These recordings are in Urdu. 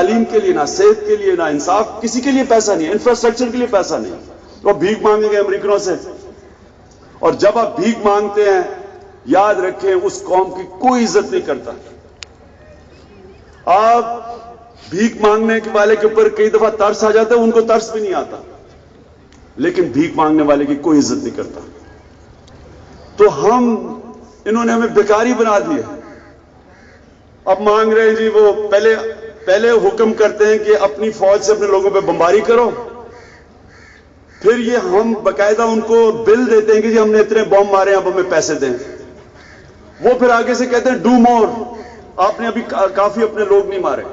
تعلیم کے لیے، نہ صحت کے لیے، نہ انصاف، کسی کے لیے پیسہ نہیں ہے، انفراسٹرکچر کے لیے پیسہ نہیں. وہ بھیک مانگیں گے امریکنوں سے. اور جب آپ بھیک مانگتے ہیں یاد رکھیں اس قوم کی کوئی عزت نہیں کرتا. آپ بھیک مانگنے والے کے اوپر کئی دفعہ ترس آ جاتا ہے، ان کو ترس بھی نہیں آتا، لیکن بھیک مانگنے والے کی کوئی عزت نہیں کرتا. تو انہوں نے ہمیں بیکاری بنا دی ہے. اب مانگ رہے ہیں جی وہ پہلے حکم کرتے ہیں کہ اپنی فوج سے اپنے لوگوں پہ بمباری کرو، پھر یہ ہم باقاعدہ ان کو بل دیتے ہیں کہ جی ہم نے اتنے بم مارے ہیں اب ہمیں پیسے دیں. وہ پھر آگے سے کہتے ہیں ڈو مور، آپ نے ابھی کافی اپنے لوگ نہیں مارے.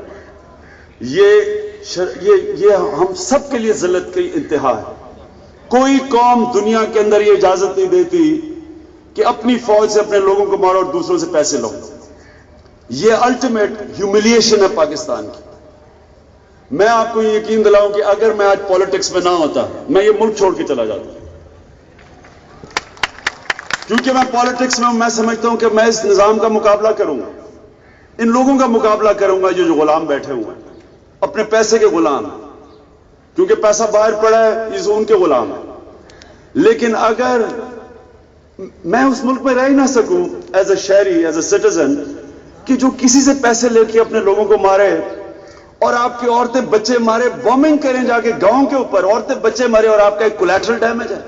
یہ ہم سب کے لیے ذلت کی انتہا ہے. کوئی قوم دنیا کے اندر یہ اجازت نہیں دیتی کہ اپنی فوج سے اپنے لوگوں کو مارو اور دوسروں سے پیسے لو. یہ الٹیمیٹ ہیوملیشن ہے پاکستان کی. میں آپ کو یہ یقین دلاؤں کہ اگر میں آج پالیٹکس میں نہ ہوتا میں یہ ملک چھوڑ کے چلا جاتا. کیونکہ میں پالیٹکس میں سمجھتا ہوں کہ میں اس نظام کا مقابلہ کروں گا، ان لوگوں کا مقابلہ کروں گا جو غلام بیٹھے ہوئے ہیں، اپنے پیسے کے غلام ہیں. کیونکہ پیسہ باہر پڑا ہے، یہ ان کے غلام ہے. لیکن اگر میں اس ملک میں رہ ہی نہ سکوں ایز اے شہری، ایز اے سٹیزن، کہ جو کسی سے پیسے لے کے اپنے لوگوں کو مارے اور آپ کی عورتیں بچے مارے، بومنگ کریں جا کے گاؤں کے اوپر، عورتیں بچے مارے اور آپ کا ایک کولیٹرل ڈیمیج ہے.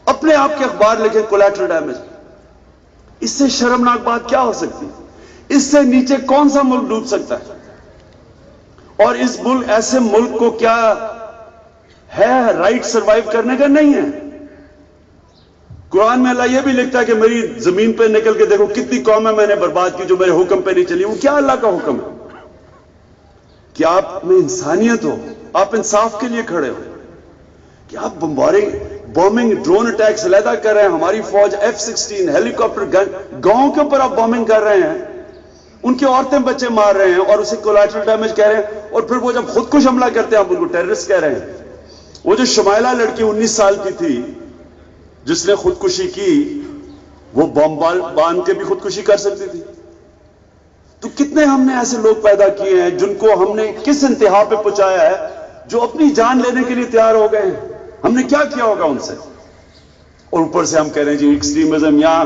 اپنے آپ کے اخبار لکھیں کولیٹرل ڈیمیج. اس سے شرمناک بات کیا ہو سکتی؟ اس سے نیچے کون سا ملک ڈوب سکتا ہے؟ اور اس ملک، ایسے ملک کو کیا ہے رائٹ سروائیو کرنے کا؟ نہیں ہے. قرآن میں اللہ یہ بھی لکھتا ہے کہ میری زمین پہ نکل کے دیکھو کتنی قومیں میں نے برباد کی جو میرے حکم پہ نہیں چلی. وہ کیا اللہ کا حکم ہے کہ آپ میں انسانیت ہو، آپ انصاف کے لیے کھڑے ہو، کہ آپ بومنگ ڈرون اٹیکس علیحدہ کر رہے ہیں. ہماری فوج F-16 ہیلی کاپٹر گن گاؤں کے اوپر آپ بومنگ کر رہے ہیں، ان کی عورتیں بچے مار رہے ہیں اور اسے کولیٹرل ڈیمیج کہہ رہے ہیں. اور پھر وہ جب خودکش حملہ کرتے ہیں آپ ان کو ٹیررسٹ کہہ رہے ہیں. وہ جو شمائلہ لڑکی 19 سال کی تھی جس نے خودکشی کی، وہ بم باندھ کے بھی خودکشی کر سکتی تھی. تو کتنے ہم نے ایسے لوگ پیدا کیے ہیں جن کو ہم نے کس انتہا پہ پہنچایا ہے، جو اپنی جان لینے کے لیے تیار ہو گئے ہیں. ہم نے کیا کیا ہوگا ان سے؟ اور اوپر سے ہم کہہ رہے ہیں جی ایکسٹریمزم. یہاں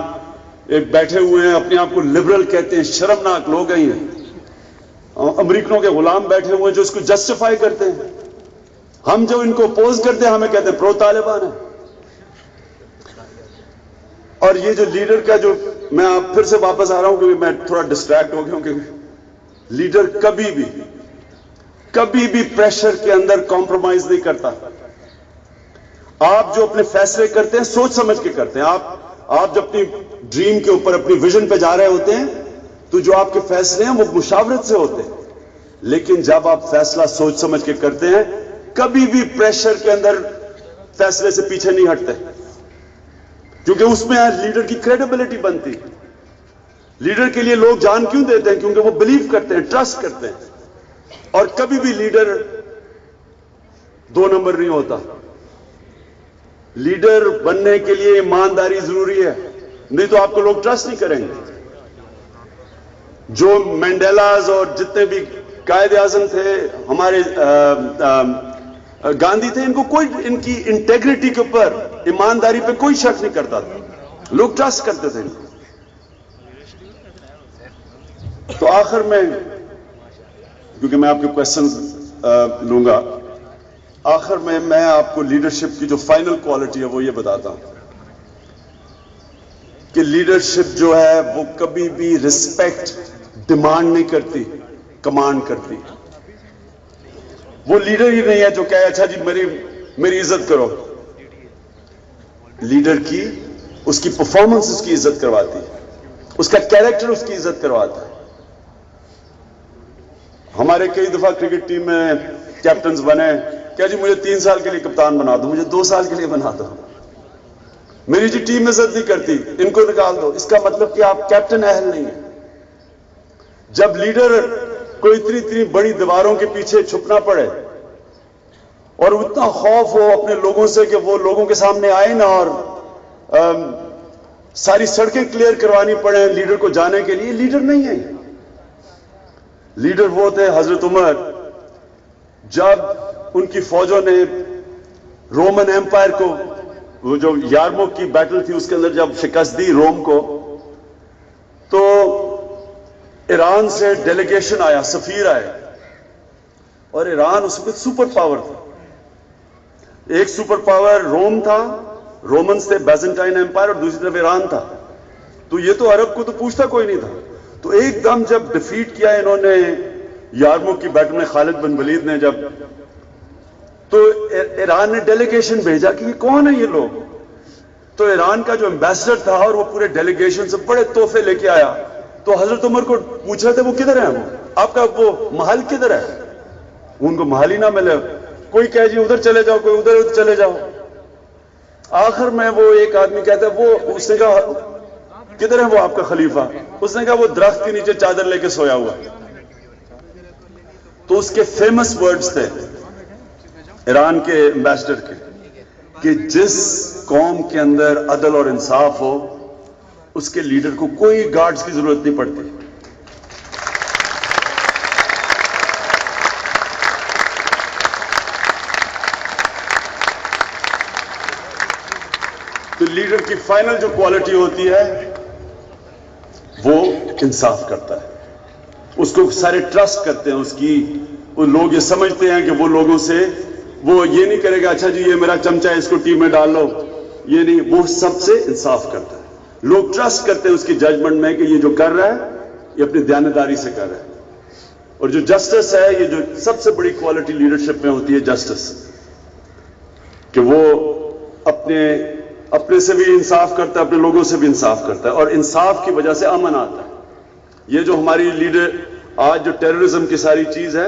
ایک بیٹھے ہوئے ہیں اپنے آپ کو لبرل کہتے ہیں، شرمناک لوگ ہیں یہ. امریکنوں کے غلام بیٹھے ہوئے ہیں جو اس کو جسٹیفائی کرتے ہیں. ہم جو ان کو اپوز کرتے ہیں ہمیں کہتے ہیں پرو طالبان ہیں. اور یہ جو لیڈر کا جو، میں آپ پھر سے واپس آ رہا ہوں کیونکہ میں تھوڑا ڈسٹریکٹ ہو گیا ہوں، کہ لیڈر کبھی بھی پریشر کے اندر کمپرومائز نہیں کرتا. آپ جو اپنے فیصلے کرتے ہیں سوچ سمجھ کے کرتے ہیں. آپ جب اپنی ڈریم کے اوپر، اپنی ویژن پہ جا رہے ہوتے ہیں تو جو آپ کے فیصلے ہیں وہ مشاورت سے ہوتے ہیں. لیکن جب آپ فیصلہ سوچ سمجھ کے کرتے ہیں کبھی بھی پریشر کے اندر فیصلے سے پیچھے نہیں ہٹتے، کیونکہ اس میں لیڈر کی کریڈیبلٹی بنتی. لیڈر کے لیے لوگ جان کیوں دیتے ہیں؟ کیونکہ وہ بلیو کرتے ہیں، ٹرسٹ کرتے ہیں. اور کبھی بھی لیڈر 2 نمبر نہیں ہوتا. لیڈر بننے کے لیے ایمانداری ضروری ہے، نہیں تو آپ کو لوگ ٹرسٹ نہیں کریں گے. جو مینڈیلاز اور جتنے بھی قائد اعظم تھے، ہمارے گاندھی تھے، ان کی انٹیگریٹی کے اوپر، ایمانداری پہ کوئی شک نہیں کرتا تھا. لوگ ٹرسٹ کرتے تھے ان کو. تو آخر میں، کیونکہ میں آپ کے کویسچنز لوں گا، آخر میں آپ کو لیڈرشپ کی جو فائنل کوالٹی ہے وہ یہ بتاتا ہوں کہ لیڈرشپ جو ہے وہ کبھی بھی رسپیکٹ ڈیمانڈ نہیں کرتی، کمانڈ کرتی. وہ لیڈر ہی نہیں ہے جو کہے اچھا جی میری عزت کرو. لیڈر کی، اس کی پرفارمنس اس کی عزت کرواتی ہے، اس کا کیریکٹر اس کی عزت کرواتا ہے. ہمارے کئی دفعہ کرکٹ ٹیم میں کیپٹنز بنے، کیا جی مجھے 3 سال کے لیے کپتان بنا دو، مجھے 2 سال کے لیے بنا دو، میری جی ٹیم عزت نہیں کرتی، ان کو نکال دو. اس کا مطلب کہ آپ کیپٹن اہل نہیں ہیں. جب لیڈر کو اتنی بڑی دیواروں کے پیچھے چھپنا پڑے اور اتنا خوف ہو اپنے لوگوں سے کہ وہ لوگوں کے سامنے آئے نہ، اور ساری سڑکیں کلیئر کروانی پڑے لیڈر کو جانے کے لیے، لیڈر نہیں ہے. لیڈر وہ تھے حضرت عمر جب ان کی فوجوں نے رومن ایمپائر کو, وہ جو یارموک کی بیٹل تھی اس کے اندر جب شکست دی روم کو, تو ایران سے ڈیلیگیشن آیا, سفیر آئے, اور ایران اس وقت سپر پاور تھا. ایک سپر پاور روم تھا, رومنز تھے, بیزنٹائن ایمپائر, اور دوسری طرف ایران تھا. تو یہ تو عرب کو تو پوچھتا کوئی نہیں تھا. تو ایک دم جب ڈیفیٹ کیا انہوں نے یارموک کی بیٹل میں, خالد بن ولید نے, جب تو ایران نے ڈیلیگیشن بھیجا کہ یہ کون ہے یہ لوگ. تو ایران کا جو ایمبیسڈر تھا اور وہ پورے ڈیلیگیشن سے بڑے تحفے لے کے آیا, تو حضرت عمر کو پوچھ رہے تھے وہ کدھر ہیں, وہ آپ کا وہ محل کدھر ہے. ان کو محل ہی نہ ملے, کوئی کہے جی ادھر چلے جاؤ, کوئی ادھر چلے جاؤ. آخر میں وہ ایک آدمی کہتا ہے, وہ اس نے کہا کدھر ہے وہ آپ کا خلیفہ. اس نے کہا وہ درخت کے نیچے چادر لے کے سویا ہوا. تو اس کے فیمس ورڈز تھے ایران کے ایمبیسڈر کے, کہ جس قوم کے اندر عدل اور انصاف ہو اس کے لیڈر کو کوئی گارڈز کی ضرورت نہیں پڑتی. تو لیڈر کی فائنل جو کوالٹی ہوتی ہے وہ انصاف کرتا ہے, اس کو سارے ٹرسٹ کرتے ہیں اس کی. وہ لوگ یہ سمجھتے ہیں کہ وہ لوگوں سے, وہ یہ نہیں کرے گا اچھا جی یہ میرا چمچہ ہے اس کو ٹیم میں ڈال لو, یہ نہیں, وہ سب سے انصاف کرتا ہے. لوگ ٹرسٹ کرتے ہیں اس کی ججمنٹ میں کہ یہ جو کر رہا ہے یہ اپنی دیانتداری سے کر رہا ہے. اور جو جسٹس ہے, یہ جو سب سے بڑی کوالٹی لیڈرشپ میں ہوتی ہے جسٹس, کہ وہ اپنے سے بھی انصاف کرتا ہے, اپنے لوگوں سے بھی انصاف کرتا ہے, اور انصاف کی وجہ سے امن آتا ہے. یہ جو ہماری لیڈر آج جو ٹیررزم کی ساری چیز ہے,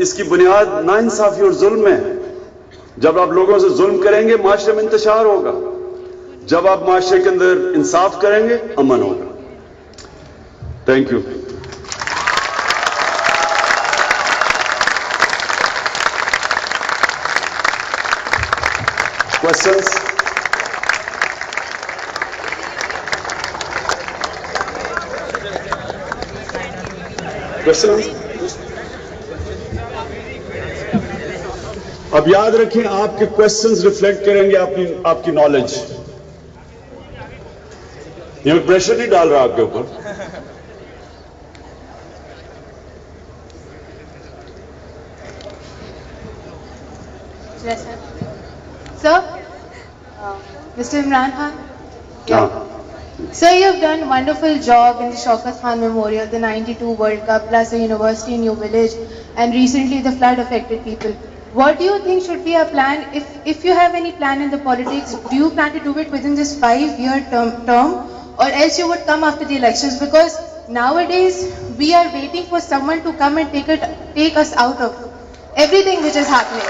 اس کی بنیاد ناانصافی اور ظلم ہے. جب آپ لوگوں سے ظلم کریں گے معاشرے میں انتشار ہوگا, جب آپ معاشرے کے اندر انصاف کریں گے امن ہوگا. Thank you. کوشچنس؟ اب یاد رکھیں آپ کے کوشچنز ریفلیکٹ کریں گے آپ کی نالج. یہ پریشر نہیں ڈال رہا آپ کے اوپر. Sir, Mr. Imran Khan. Yeah. Sir, you have done a wonderful job in the Shaukat Khan Memorial, the 92 World Cup, plus the university in your village, and recently the flood affected people. What do you think should be our plan? If you have any plan in the politics, do you plan to do it within this 5-year term, or else you would come after the elections? Because nowadays we are waiting for someone to come and take us out of everything which is happening.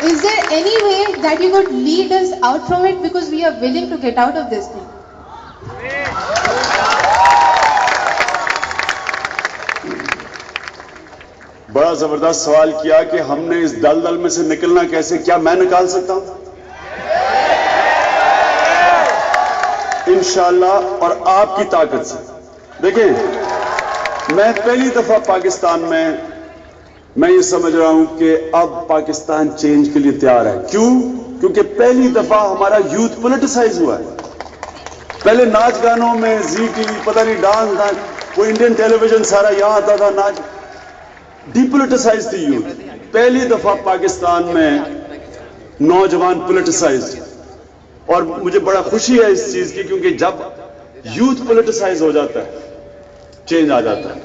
Is there any way that you could lead us out from it, because we are willing to get out of this thing? بڑا زبردست سوال کیا کہ ہم نے اس دلدل میں سے نکلنا کیسے. کیا میں نکال سکتا ہوں؟ انشاءاللہ, اور آپ کی طاقت سے. دیکھیں, میں پہلی دفعہ پاکستان میں یہ سمجھ رہا ہوں کہ اب پاکستان چینج کے لیے تیار ہے. کیوں؟ کیونکہ پہلی دفعہ ہمارا یوتھ پولیٹیسائز ہوا ہے. پہلے ناچ گانوں میں زی ٹی وی, پتہ نہیں ڈانس, وہ انڈین ٹیلی ویژن سارا یہاں آتا تھا, ناچ, ڈی پولیٹیسائز تھی یوتھ. پہلی دفعہ پاکستان میں نوجوان پولیٹیسائز, اور مجھے بڑا خوشی ہے اس چیز کی, کیونکہ جب یوتھ پولیٹیسائز ہو جاتا ہے چینج آ جاتا ہے.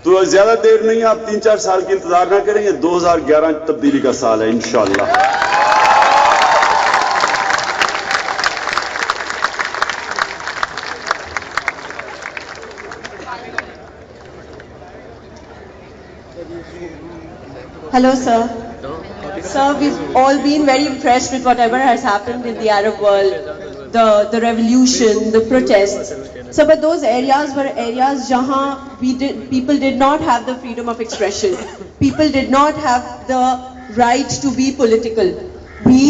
تو زیادہ دیر نہیں, آپ 3-4 سال کی انتظار نہ کریں, یہ 2011 تبدیلی کا سال ہے انشاءاللہ. Hello, sir. Sir, we've all been very impressed with whatever has happened in the Arab world, the revolution, the protests. So, but those areas were areas jahan people did not have the freedom of expression. People did not have the right to be political. We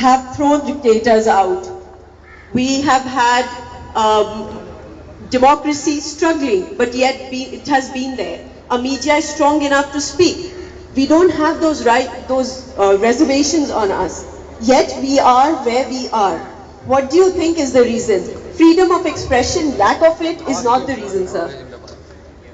have thrown dictators out. We have had democracy struggling, but yet it has been there. a media is strong enough to speak. We don't have those reservations on us. Yet we are where we are. What do you think is the reason? Freedom of expression, lack of it is not the reason, sir.